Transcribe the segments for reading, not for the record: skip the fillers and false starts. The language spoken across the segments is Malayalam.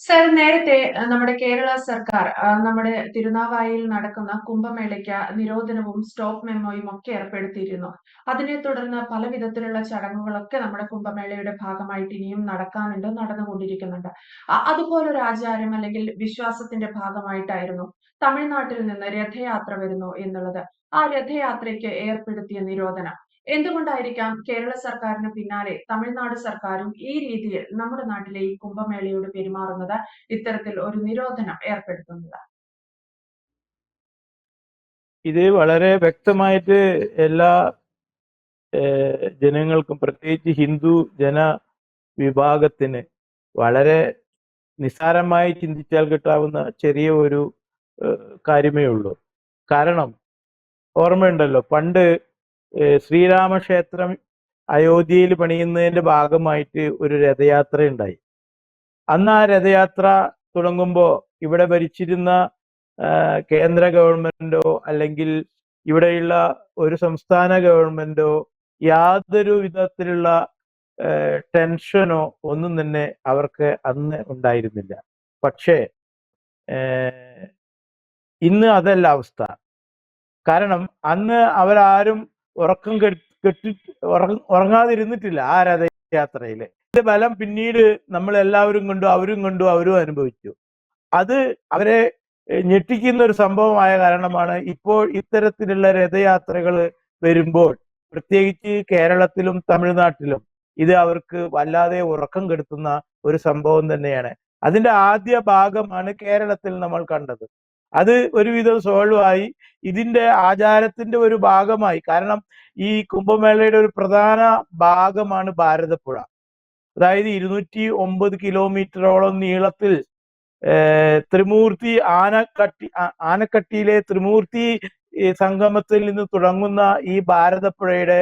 സർ, നേരത്തെ നമ്മുടെ കേരള സർക്കാർ നമ്മുടെ തിരുനാവായയിൽ നടക്കുന്ന കുംഭമേളയ്ക്ക് നിരോധനവും സ്റ്റോപ്പ് മെമ്മോയും ഒക്കെ ഏർപ്പെടുത്തിയിരുന്നു. അതിനെ തുടർന്ന് പല വിധത്തിലുള്ള ചടങ്ങുകളൊക്കെ നമ്മുടെ കുംഭമേളയുടെ ഭാഗമായിട്ട് ഇനിയും നടക്കാനുണ്ട്, നടന്നുകൊണ്ടിരിക്കുന്നുണ്ട്. അതുപോലൊരു ആചാരം അല്ലെങ്കിൽ വിശ്വാസത്തിന്റെ ഭാഗമായിട്ടായിരുന്നു തമിഴ്നാട്ടിൽ നിന്ന് രഥയാത്ര വരുന്നു എന്നുള്ളത്. ആ രഥയാത്രയ്ക്ക് ഏർപ്പെടുത്തിയ നിരോധനം എന്തുകൊണ്ടായിരിക്കാം കേരള സർക്കാരിന് പിന്നാലെ തമിഴ്നാട് സർക്കാരും ഈ രീതിയിൽ നമ്മുടെ നാട്ടിലെ ഈ കുംഭമേളയോട് പെരുമാറുന്നത്, ഇത്തരത്തിൽ ഒരു നിരോധനം ഏർപ്പെടുത്തുന്നത്? ഇത് വളരെ വ്യക്തമായിട്ട് എല്ലാ ജനങ്ങൾക്കും, പ്രത്യേകിച്ച് ഹിന്ദു ജനവിഭാഗത്തിന് വളരെ നിസ്സാരമായി ചിന്തിച്ചാൽ കിട്ടാവുന്ന ചെറിയ ഒരു കാര്യമേ ഉള്ളൂ. കാരണം ഓർമ്മയുണ്ടല്ലോ, പണ്ട് ശ്രീരാമക്ഷേത്രം അയോധ്യയിൽ പണിയുന്നതിന്റെ ഭാഗമായിട്ട് ഒരു രഥയാത്ര ഉണ്ടായി. അന്ന് ആ രഥയാത്ര തുടങ്ങുമ്പോൾ ഇവിടെ ഭരിച്ചിരുന്ന കേന്ദ്ര ഗവൺമെന്റോ അല്ലെങ്കിൽ ഇവിടെയുള്ള ഒരു സംസ്ഥാന ഗവൺമെന്റോ യാതൊരു വിധത്തിലുള്ള ടെൻഷനോ ഒന്നും തന്നെ അവർക്ക് അന്ന് ഉണ്ടായിരുന്നില്ല. പക്ഷേ ഇന്ന് അതല്ല അവസ്ഥ. കാരണം അന്ന് അവരാരും ഉറക്കം ഉറങ്ങാതിരുന്നിട്ടില്ല ആ രഥയാത്രയില്. ഇതിന്റെ ബലം പിന്നീട് നമ്മൾ എല്ലാവരും കണ്ടു, അവരും അനുഭവിച്ചു. അത് അവരെ ഞെട്ടിക്കുന്ന ഒരു സംഭവമായ കാരണമാണ് ഇപ്പോൾ ഇത്തരത്തിലുള്ള രഥയാത്രകൾ വരുമ്പോൾ, പ്രത്യേകിച്ച് കേരളത്തിലും തമിഴ്നാട്ടിലും ഇത് അവർക്ക് വല്ലാതെ ഉറക്കം കെടുത്തുന്ന ഒരു സംഭവം തന്നെയാണ്. അതിന്റെ ആദ്യ ഭാഗമാണ് കേരളത്തിൽ നമ്മൾ കണ്ടത്. അത് ഒരുവിധം സോൾവ് ആയി. ഇതിന്റെ ആചാരത്തിന്റെ ഒരു ഭാഗമായി, കാരണം ഈ കുംഭമേളയുടെ ഒരു പ്രധാന ഭാഗമാണ് ഭാരതപ്പുഴ. അതായത് 209 കിലോമീറ്ററോളം നീളത്തിൽ ത്രിമൂർത്തി ആനക്കട്ടിയിലെ ത്രിമൂർത്തി സംഗമത്തിൽ നിന്ന് തുടങ്ങുന്ന ഈ ഭാരതപ്പുഴയുടെ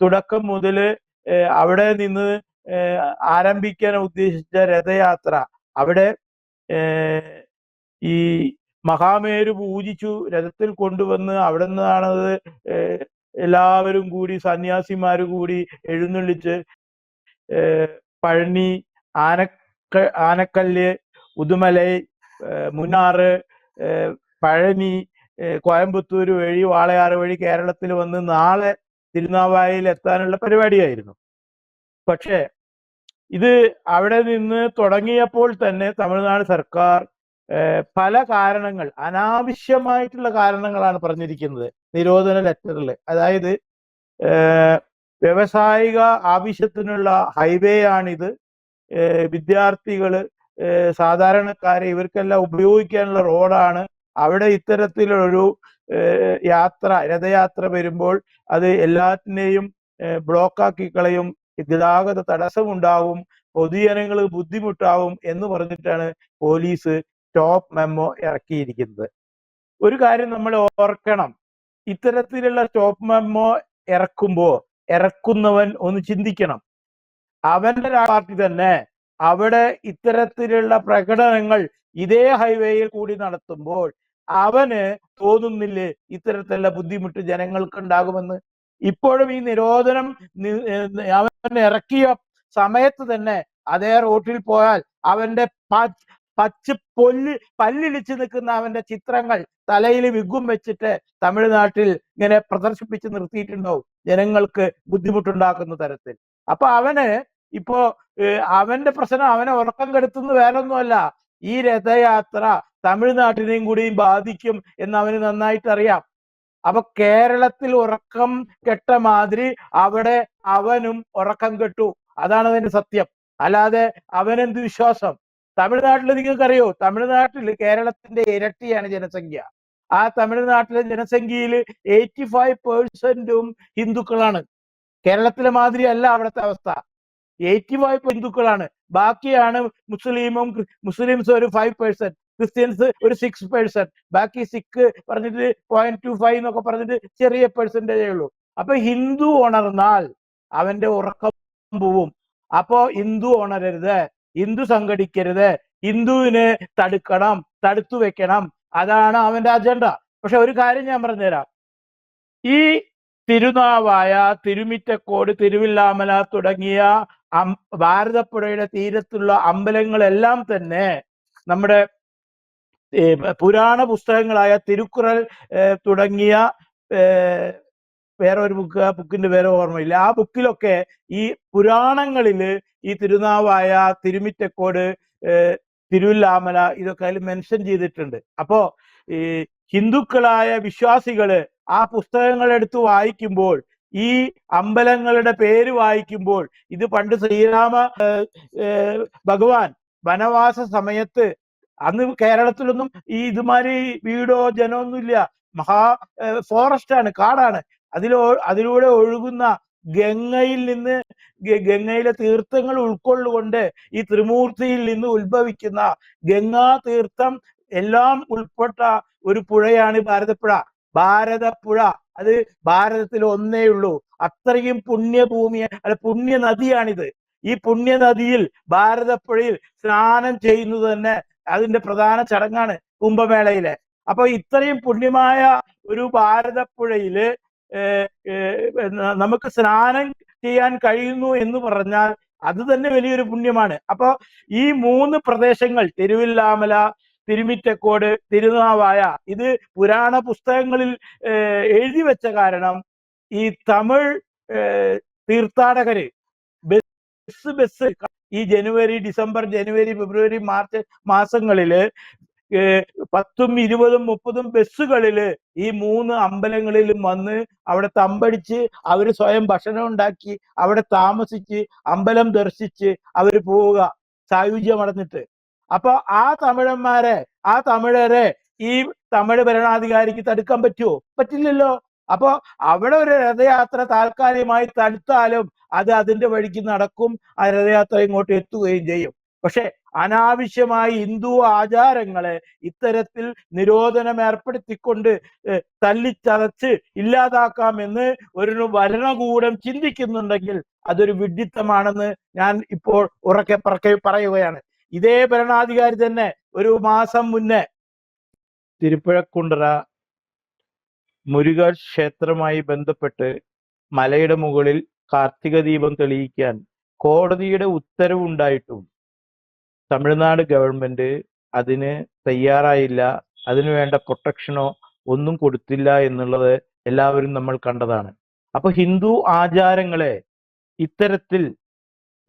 തുടക്കം മുതൽ അവിടെ നിന്ന് ആരംഭിക്കാൻ ഉദ്ദേശിച്ച രഥയാത്ര അവിടെ ഈ മഹാമേരു പൂജിച്ചു രഥത്തിൽ കൊണ്ടുവന്ന് അവിടെ നിന്നാണത് എല്ലാവരും കൂടി, സന്യാസിമാര് കൂടി എഴുന്നള്ളിച്ച് പഴനി, ആനക്കല്ല്, ഉദുമലൈ, മുന്നാറ്, പഴനി, കോയമ്പത്തൂർ വഴി വാളയാറ് വഴി കേരളത്തിൽ വന്ന് നാളെ തിരുനാവായയിൽ എത്താനുള്ള പരിപാടിയായിരുന്നു. പക്ഷേ ഇത് അവിടെ നിന്ന് തുടങ്ങിയപ്പോൾ തന്നെ തമിഴ്നാട് സർക്കാർ പല കാരണങ്ങൾ, അനാവശ്യമായിട്ടുള്ള കാരണങ്ങളാണ് പറഞ്ഞിരിക്കുന്നത് നിരോധന ലെറ്ററിൽ. അതായത് വ്യവസായിക ആവശ്യത്തിനുള്ള ഹൈവേ ആണിത്, വിദ്യാർത്ഥികള്, സാധാരണക്കാരെ ഇവർക്കെല്ലാം ഉപയോഗിക്കാനുള്ള റോഡാണ്. അവിടെ ഇത്തരത്തിലൊരു രഥയാത്ര വരുമ്പോൾ അത് എല്ലാത്തിനെയും ബ്ലോക്കാക്കി കളയും, ഗതാഗത തടസ്സമുണ്ടാവും, പൊതുജനങ്ങൾ ബുദ്ധിമുട്ടാവും എന്ന് പറഞ്ഞിട്ടാണ് പോലീസ് സ്റ്റോപ്പ് മെമ്മോ ഇറക്കിയിരിക്കുന്നത്. ഒരു കാര്യം നമ്മൾ ഓർക്കണം, ഇത്തരത്തിലുള്ള സ്റ്റോപ്പ് മെമ്മോ ഇറക്കുന്നവൻ ഒന്ന് ചിന്തിക്കണം. അവന്റെ പാർട്ടി തന്നെ അവിടെ ഇത്തരത്തിലുള്ള പ്രകടനങ്ങൾ ഇതേ ഹൈവേയിൽ കൂടി നടത്തുമ്പോൾ അവന് തോന്നുന്നില്ലേ ഇത്തരത്തിലുള്ള ബുദ്ധിമുട്ട് ജനങ്ങൾക്ക് ഉണ്ടാകുമെന്ന്? ഇപ്പോഴും ഈ നിരോധനം അവൻ ഇറക്കിയ സമയത്ത് തന്നെ അതേ റോട്ടിൽ പോയാൽ അവന്റെ പല്ലിളിച്ച് നിൽക്കുന്ന അവന്റെ ചിത്രങ്ങൾ തലയിൽ വിഗും വെച്ചിട്ട് തമിഴ്നാട്ടിൽ ഇങ്ങനെ പ്രദർശിപ്പിച്ച് നിർത്തിയിട്ടുണ്ടാവും, ജനങ്ങൾക്ക് ബുദ്ധിമുട്ടുണ്ടാക്കുന്ന തരത്തിൽ. അപ്പൊ അവന് ഇപ്പോ അവന്റെ പ്രശ്നം, അവനെ ഉറക്കം കെടുത്തുന്ന വേറൊന്നുമല്ല, ഈ രഥയാത്ര തമിഴ്നാട്ടിനെയും കൂടിയും ബാധിക്കും എന്ന് അവന് നന്നായിട്ട് അറിയാം. അപ്പൊ കേരളത്തിൽ ഉറക്കം കെട്ട മാതിരി അവിടെ അവനും ഉറക്കം കെട്ടു. അതാണ് അതിന്റെ സത്യം. അല്ലാതെ അവനെന്ത് വിശ്വാസം? തമിഴ്നാട്ടിൽ നിങ്ങൾക്കറിയോ, തമിഴ്നാട്ടിൽ കേരളത്തിന്റെ ഇരട്ടിയാണ് ജനസംഖ്യ. ആ തമിഴ്നാട്ടിലെ ജനസംഖ്യയിൽ 85% ഹിന്ദുക്കളാണ്. കേരളത്തിലെ മാതിരി അല്ല അവിടുത്തെ അവസ്ഥ. 85 ഹിന്ദുക്കളാണ്, ബാക്കിയാണ് മുസ്ലിംസ് ഒരു 5%, ക്രിസ്ത്യൻസ് ഒരു 6%, ബാക്കി സിഖ് പറഞ്ഞിട്ട് 0.25 എന്നൊക്കെ പറഞ്ഞിട്ട് ചെറിയ പെർസെന്റേജേ ഉള്ളൂ. അപ്പൊ ഹിന്ദു ഉണർന്നാൽ അവന്റെ ഉറക്കം പോവും. അപ്പോ ഹിന്ദു ഉണരരുത്, ഹിന്ദു സംഘടിക്കരുത്, ഹിന്ദുവിനെ തടുക്കണം, തടുത്തു വെക്കണം, അതാണ് അവന്റെ അജണ്ട. പക്ഷെ ഒരു കാര്യം ഞാൻ പറഞ്ഞുതരാം, ഈ തിരുനാവായ, തിരുമിറ്റക്കോട്, തിരുവില്ലാമല തുടങ്ങിയ ഭാരതപ്പുഴയുടെ തീരത്തുള്ള അമ്പലങ്ങളെല്ലാം തന്നെ നമ്മുടെ പുരാണ പുസ്തകങ്ങളായ തിരുക്കുറൽ തുടങ്ങിയ വേറെ ഒരു ബുക്കിന്റെ പേര് ഓർമ്മയില്ല. ആ ബുക്കിലൊക്കെ ഈ പുരാണങ്ങളില് ഈ തിരുനാവായ, തിരുമിറ്റക്കോട്, തിരുവില്ലാമല ഇതൊക്കെ അതിൽ മെൻഷൻ ചെയ്തിട്ടുണ്ട്. അപ്പോ ഈ ഹിന്ദുക്കളായ വിശ്വാസികള് ആ പുസ്തകങ്ങൾ എടുത്ത് വായിക്കുമ്പോൾ, ഈ അമ്പലങ്ങളുടെ പേര് വായിക്കുമ്പോൾ, ഇത് പണ്ട് ശ്രീരാമ ഭഗവാൻ വനവാസ സമയത്ത്, അന്ന് കേരളത്തിലൊന്നും ഈ ഇതുമാതിരി വീടോ ജനമൊന്നുമില്ല, മഹാ ഫോറസ്റ്റ് ആണ്, കാടാണ്. അതിലൂടെ ഒഴുകുന്ന ഗംഗയിൽ നിന്ന്, ഗംഗയിലെ തീർത്ഥങ്ങൾ ഉൾക്കൊള്ളുകൊണ്ട് ഈ ത്രിമൂർത്തിയിൽ നിന്ന് ഉത്ഭവിക്കുന്ന ഗംഗാ തീർത്ഥം എല്ലാം ഉൾപ്പെട്ട ഒരു പുഴയാണ് ഭാരതപ്പുഴ. ഭാരതപ്പുഴ അത് ഭാരതത്തിൽ ഒന്നേ ഉള്ളൂ. അത്രയും പുണ്യഭൂമി, അല്ല പുണ്യ നദിയാണിത്. ഈ പുണ്യ നദിയിൽ, ഭാരതപ്പുഴയിൽ സ്നാനം ചെയ്യുന്നത് തന്നെ അതിന്റെ പ്രധാന ചടങ്ങാണ് കുംഭമേളയിലെ. അപ്പൊ ഇത്രയും പുണ്യമായ ഒരു ഭാരതപ്പുഴയില് നമുക്ക് സ്നാനം ചെയ്യാൻ കഴിയുന്നു എന്ന് പറഞ്ഞാൽ അത് തന്നെ വലിയൊരു പുണ്യമാണ്. അപ്പൊ ഈ 3 പ്രദേശങ്ങൾ, തിരുവില്ലാമല, തിരുമിറ്റക്കോട്, തിരുനാവായ, ഇത് പുരാണ പുസ്തകങ്ങളിൽ എഴുതി വെച്ച കാരണം ഈ തമിഴ് തീർത്ഥാടകര് ബസ് ഈ ജനുവരി, ഡിസംബർ, ജനുവരി, ഫെബ്രുവരി, മാർച്ച് മാസങ്ങളില് 10ഉം 20ഉം 30ഉം ബസ്സുകളില് ഈ 3 അമ്പലങ്ങളിലും വന്ന് അവിടെ തമ്പടിച്ച് അവര് സ്വയം ഭക്ഷണം ഉണ്ടാക്കി അവിടെ താമസിച്ച് അമ്പലം ദർശിച്ച് അവര് പോവുക, സായുജ്യം അടഞ്ഞിട്ട്. അപ്പൊ ആ തമിഴന്മാരെ, ആ തമിഴരെ ഈ തമിഴ് ഭരണാധികാരിക്ക് തടുക്കാൻ പറ്റുമോ? പറ്റില്ലല്ലോ. അപ്പൊ അവിടെ ഒരു രഥയാത്ര താൽക്കാലികമായി തടുത്താലും അത് അതിന്റെ വഴിക്ക് നടക്കും, ആ രഥയാത്ര ഇങ്ങോട്ട് എത്തുകയും ചെയ്യും. പക്ഷെ അനാവശ്യമായി ഹിന്ദു ആചാരങ്ങളെ ഇത്തരത്തിൽ നിരോധനം ഏർപ്പെടുത്തിക്കൊണ്ട് തല്ലിച്ചതച്ച് ഇല്ലാതാക്കാമെന്ന് ഒരു ഭരണകൂടം ചിന്തിക്കുന്നുണ്ടെങ്കിൽ അതൊരു വിഡ്ഢിത്തമാണെന്ന് ഞാൻ ഇപ്പോൾ ഉറക്കെ പറയുകയാണ്. ഇതേ ഭരണാധികാരി തന്നെ ഒരു മാസം മുന്നേ തിരുപ്പുഴക്കുണ്ടറ മുരുക ക്ഷേത്രവുമായി ബന്ധപ്പെട്ട് മലയുടെ മുകളിൽ കാർത്തിക ദീപം തെളിയിക്കാൻ കോടതിയുടെ ഉത്തരവുണ്ടായിട്ടും തമിഴ്നാട് ഗവൺമെന്റ് അതിന് തയ്യാറായില്ല, അതിനു വേണ്ട പ്രൊട്ടക്ഷനോ ഒന്നും കൊടുത്തില്ല എന്നുള്ളത് എല്ലാവരും നമ്മൾ കണ്ടതാണ്. അപ്പൊ ഹിന്ദു ആചാരങ്ങളെ ഇത്തരത്തിൽ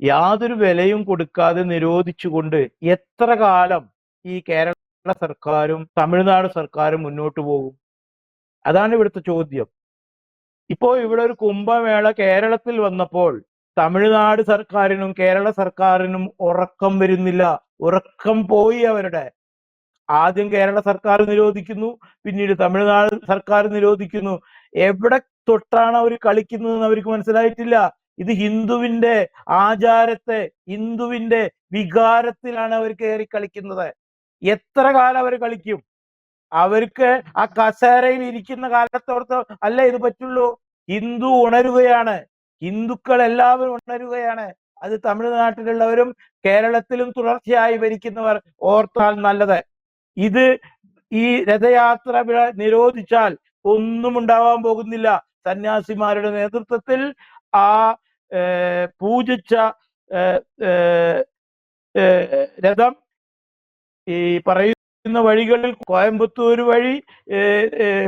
യാതൊരു വിലയും കൊടുക്കാതെ നിരോധിച്ചുകൊണ്ട് എത്ര കാലം ഈ കേരള സർക്കാരും തമിഴ്നാട് സർക്കാരും മുന്നോട്ട് പോകും? അതാണ് ഇവിടുത്തെ ചോദ്യം. ഇപ്പോ ഇവിടെ ഒരു കുംഭമേള കേരളത്തിൽ വന്നപ്പോൾ തമിഴ്നാട് സർക്കാരിനും കേരള സർക്കാരിനും ഉറക്കം വരുന്നില്ല. ഉറക്കം പോയി അവരുടെ. ആദ്യം കേരള സർക്കാർ നിരോധിക്കുന്നു, പിന്നീട് തമിഴ്നാട് സർക്കാർ നിരോധിക്കുന്നു. എവിടെ തൊട്ടാണ് അവർ കളിക്കുന്നതെന്ന് അവർക്ക് മനസ്സിലായിട്ടില്ല. ഇത് ഹിന്ദുവിന്റെ ആചാരത്തെ, ഹിന്ദുവിന്റെ വികാരത്തിലാണ് അവർ കയറി കളിക്കുന്നത്. എത്ര കാലം അവർ കളിക്കും? അവർക്ക് ആ കസേരയിൽ ഇരിക്കുന്ന കാലത്തോർത്ത് അല്ല ഇത് പറ്റുള്ളൂ. ഹിന്ദു ഉണരുകയാണ്, ഹിന്ദുക്കൾ എല്ലാവരും ഉണരുകയാണ്. അത് തമിഴ്നാട്ടിലുള്ളവരും കേരളത്തിലും തുടർച്ചയായി ഭരിക്കുന്നവർ ഓർത്താൽ നല്ലത്. ഇത് ഈ രഥയാത്ര നിരോധിച്ചാൽ ഒന്നും ഉണ്ടാവാൻ പോകുന്നില്ല. സന്യാസിമാരുടെ നേതൃത്വത്തിൽ ആ പൂജിച്ച രഥം ഈ പറയുന്ന വഴികളിൽ കോയമ്പത്തൂർ വഴി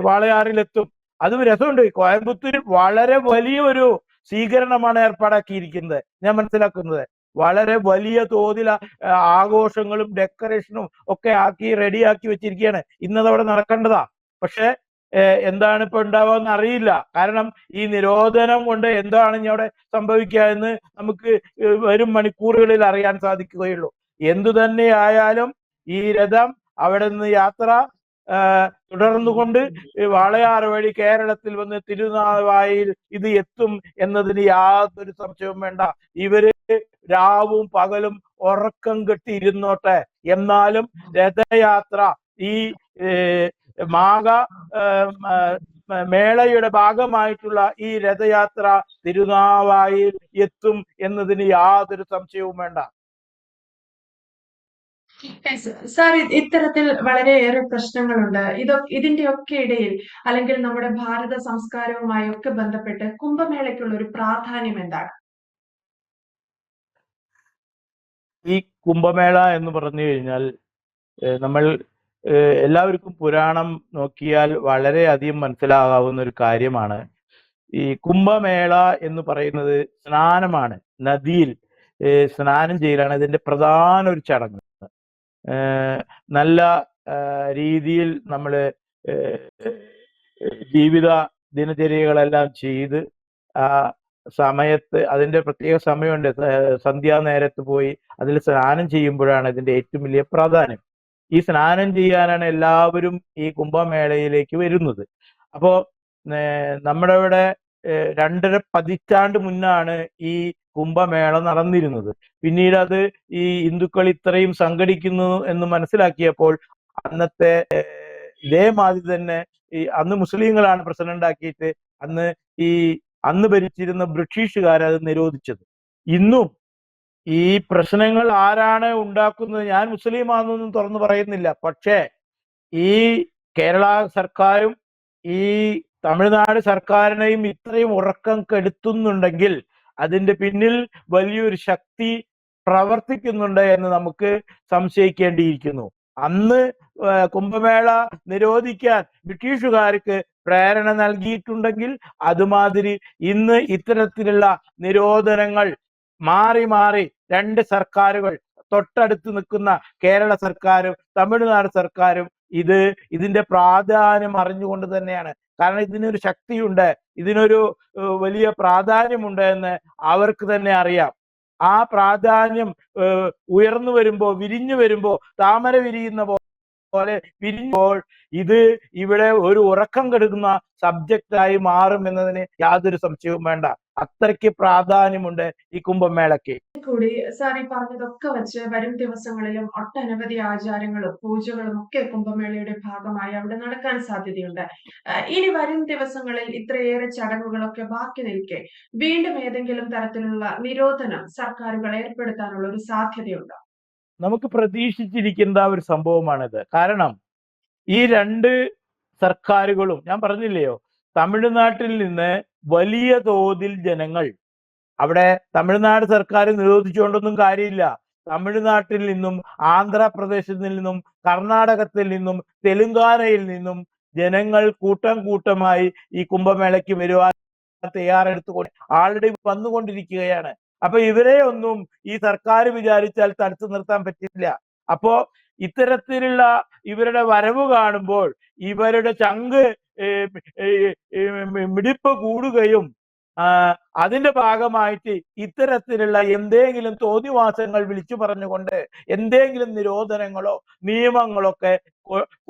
വാളയാറിലെത്തും. അതും രസമുണ്ട്. കോയമ്പത്തൂരിൽ വളരെ വലിയ ഒരു സ്വീകരണമാണ് ഏർപ്പാടാക്കിയിരിക്കുന്നത്. ഞാൻ മനസ്സിലാക്കുന്നത് വളരെ വലിയ തോതിൽ ആഘോഷങ്ങളും ഡെക്കറേഷനും ഒക്കെ ആക്കി റെഡിയാക്കി വെച്ചിരിക്കുകയാണ്. ഇന്നതവിടെ നടക്കേണ്ടതാ. പക്ഷെ എന്താണ് ഇപ്പൊ ഉണ്ടാവുക അറിയില്ല. കാരണം ഈ നിരോധനം കൊണ്ട് എന്താണ് ഇനി അവിടെ സംഭവിക്കുക എന്ന് നമുക്ക് വരും മണിക്കൂറുകളിൽ അറിയാൻ സാധിക്കുകയുള്ളൂ. എന്തു തന്നെ ആയാലും ഈ രഥം അവിടെ നിന്ന് യാത്ര തുടർന്നുകൊണ്ട് വാളയാർ വഴി കേരളത്തിൽ വന്ന് തിരുനാവായിൽ ഇത് എത്തും എന്നതിന് യാതൊരു സംശയവും വേണ്ട. ഇവര് രാവും പകലും ഉറക്കം കെട്ടി ഇരുന്നോട്ടെ. എന്നാലും രഥയാത്ര ഈ മേളയുടെ ഭാഗമായിട്ടുള്ള ഈ രഥയാത്ര തിരുനാവായിൽ എത്തും എന്നതിന് യാതൊരു സംശയവും വേണ്ട. സാർ, ഇത്തരത്തിൽ വളരെയേറെ പ്രശ്നങ്ങളുണ്ട്. ഇതിന്റെയൊക്കെ ഇടയിൽ, അല്ലെങ്കിൽ നമ്മുടെ ഭാരത സംസ്കാരവുമായി ഒക്കെ ബന്ധപ്പെട്ട് കുംഭമേളയ്ക്കുള്ള ഒരു പ്രാധാന്യം എന്താണ്? ഈ കുംഭമേള എന്ന് പറഞ്ഞു കഴിഞ്ഞാൽ നമ്മൾ എല്ലാവർക്കും പുരാണം നോക്കിയാൽ വളരെയധികം മനസ്സിലാകാവുന്ന ഒരു കാര്യമാണ്. ഈ കുംഭമേള എന്ന് പറയുന്നത് സ്നാനമാണ്. നദിയിൽ സ്നാനം ചെയ്യലാണ് ഇതിന്റെ പ്രധാന ഒരു ചടങ്ങ്. നല്ല രീതിയിൽ നമ്മൾ ജീവിത ദിനചര്യകളെല്ലാം ചെയ്ത് ആ സമയത്ത് അതിന്റെ പ്രത്യേക സമയമുണ്ട്. സന്ധ്യാനേരത്ത് പോയി അതിൽ സ്നാനം ചെയ്യുമ്പോഴാണ് ഇതിന്റെ ഏറ്റവും വലിയ പ്രാധാന്യം. ഈ സ്നാനം ചെയ്യാനാണ് എല്ലാവരും ഈ കുംഭമേളയിലേക്ക് വരുന്നത്. അപ്പോ നമ്മുടെ ഇവിടെ 2.5 പതിറ്റാണ്ട് മുന്നാണ് ഈ കുംഭമേള നടന്നിരുന്നത്. പിന്നീട് അത് ഈ ഹിന്ദുക്കൾ ഇത്രയും സംഘടിക്കുന്നു എന്ന് മനസ്സിലാക്കിയപ്പോൾ അന്നത്തെ ഇതേമാതിരി തന്നെ ഈ അന്ന് മുസ്ലിങ്ങളാണ് പ്രസിഡന്റ് ആക്കിയിട്ട് അന്ന് ഭരിച്ചിരുന്ന ബ്രിട്ടീഷുകാർ അത് നിരോധിച്ചത്. ഇന്നും ഈ പ്രശ്നങ്ങൾ ആരാണ് ഉണ്ടാക്കുന്നത്? ഞാൻ മുസ്ലിമാണെന്നൊന്നും തുറന്നു പറയുന്നില്ല. പക്ഷേ ഈ കേരള സർക്കാരും ഈ തമിഴ്നാട് സർക്കാരിനെയും ഇത്രയും ഉറക്കം കെടുത്തുന്നുണ്ടെങ്കിൽ അതിന്റെ പിന്നിൽ വലിയൊരു ശക്തി പ്രവർത്തിക്കുന്നുണ്ട് എന്ന് നമുക്ക് സംശയിക്കേണ്ടിയിരിക്കുന്നു. അന്ന് കുംഭമേള നിരോധിക്കാൻ ബ്രിട്ടീഷുകാർക്ക് പ്രേരണ നൽകിയിട്ടുണ്ടെങ്കിൽ അതുമാതിരി ഇന്ന് ഇത്തരത്തിലുള്ള നിരോധനങ്ങൾ മാറി മാറി 2 സർക്കാരുകൾ തൊട്ടടുത്ത് നിൽക്കുന്ന കേരള സർക്കാരും തമിഴ്നാട് സർക്കാരും ഇതിന്റെ പ്രാധാന്യം അറിഞ്ഞുകൊണ്ട് തന്നെയാണ്. കാരണം ഇതിനൊരു ശക്തിയുണ്ട്, ഇതിനൊരു വലിയ പ്രാധാന്യമുണ്ട് എന്ന് അവർക്ക് തന്നെ അറിയാം. ആ പ്രാധാന്യം ഉയർന്നു വരുമ്പോ, വിരിഞ്ഞു വരുമ്പോ, താമര വിരിയുന്ന പോലെ വിരിഞ്ഞപ്പോൾ ഇവിടെ ഒരു ഉറക്കം കെടുക്കുന്ന സബ്ജക്റ്റായി മാറും എന്നതിന് യാതൊരു സംശയവും വേണ്ട. അത്രയ്ക്ക് പ്രാധാന്യമുണ്ട് ഈ കുംഭമേളയ്ക്ക്. കൂടി സാർ ഈ പറഞ്ഞതൊക്കെ വെച്ച് വരും ദിവസങ്ങളിലും ഒട്ടനവധി ആചാരങ്ങളും പൂജകളും ഒക്കെ കുംഭമേളയുടെ ഭാഗമായി അവിടെ നടക്കാൻ സാധ്യതയുണ്ട്. ഇനി വരും ദിവസങ്ങളിൽ ഇത്രയേറെ ചടങ്ങുകളൊക്കെ ബാക്കി നിൽക്കെ വീണ്ടും ഏതെങ്കിലും തരത്തിലുള്ള നിരോധനം സർക്കാരുകൾ ഏർപ്പെടുത്താനുള്ള ഒരു സാധ്യതയുണ്ടോ? നമുക്ക് പ്രതീക്ഷിച്ചിരിക്കുന്ന ഒരു സംഭവമാണിത്. കാരണം ഈ 2 സർക്കാരുകളും ഞാൻ പറഞ്ഞില്ലയോ, തമിഴ്നാട്ടിൽ നിന്ന് വലിയ തോതിൽ ജനങ്ങൾ അവിടെ തമിഴ്നാട് സർക്കാർ നിരോധിച്ചുകൊണ്ടൊന്നും കാര്യമില്ല. തമിഴ്നാട്ടിൽ നിന്നും ആന്ധ്രാപ്രദേശിൽ നിന്നും കർണാടകത്തിൽ നിന്നും തെലുങ്കാനയിൽ നിന്നും ജനങ്ങൾ കൂട്ടം കൂട്ടമായി ഈ കുംഭമേളയ്ക്ക് വരുവാൻ തയ്യാറെടുത്തുകൊണ്ട് ആൾറെഡി വന്നുകൊണ്ടിരിക്കുകയാണ്. അപ്പൊ ഇവരെ ഒന്നും ഈ സർക്കാർ വിചാരിച്ചാൽ തടുത്തു നിർത്താൻ പറ്റില്ല. അപ്പോ ഇത്തരത്തിലുള്ള ഇവരുടെ വരവ് കാണുമ്പോൾ ഇവരുടെ ചങ്ക് മിടിപ്പ് കൂടുകയും അതിന്റെ ഭാഗമായിട്ട് ഇത്തരത്തിലുള്ള എന്തെങ്കിലും തോന്നിവാസങ്ങൾ വിളിച്ചു പറഞ്ഞുകൊണ്ട് എന്തെങ്കിലും നിരോധനങ്ങളോ നിയമങ്ങളൊക്കെ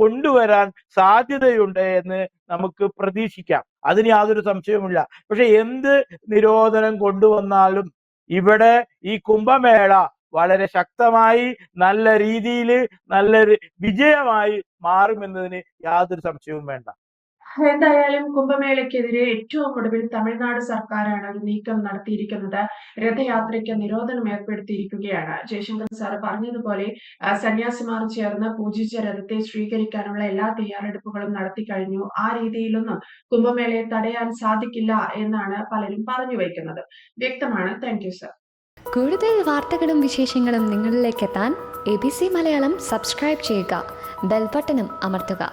കൊണ്ടുവരാൻ സാധ്യതയുണ്ട് എന്ന് നമുക്ക് പ്രതീക്ഷിക്കാം. അതിന് യാതൊരു സംശയവുമില്ല. പക്ഷെ എന്ത് നിരോധനം കൊണ്ടുവന്നാലും ഇവിടെ ഈ കുംഭമേള വളരെ ശക്തമായി നല്ല രീതിയിൽ നല്ലൊരു വിജയമായി മാറുമെന്നതിന് യാതൊരു സംശയവും വേണ്ട. എന്തായാലും കുംഭമേളയ്ക്കെതിരെ ഏറ്റവും ഒടുവിൽ തമിഴ്നാട് സർക്കാരാണ് ഒരു നീക്കം നടത്തിയിരിക്കുന്നത്. രഥയാത്രയ്ക്ക് നിരോധനം ഏർപ്പെടുത്തിയിരിക്കുകയാണ്. ജയശങ്കർ സാർ പറഞ്ഞതുപോലെ സന്യാസിമാർ ചേർന്ന് പൂജിച്ച രഥത്തെ സ്വീകരിക്കാനുള്ള എല്ലാ തയ്യാറെടുപ്പുകളും നടത്തി കഴിഞ്ഞു. ആ രീതിയിലൊന്നും കുംഭമേളയെ തടയാൻ സാധിക്കില്ല എന്നാണ് പലരും പറഞ്ഞു വയ്ക്കുന്നത്. വ്യക്തമാണ്. Thank you sir. കൂടുതൽ വാർത്തകളും വിശേഷങ്ങളും നിങ്ങളിലേക്ക് എത്താൻ ABC മലയാളം സബ്സ്ക്രൈബ് ചെയ്യുക, ബെൽ ബട്ടണും അമർത്തുക.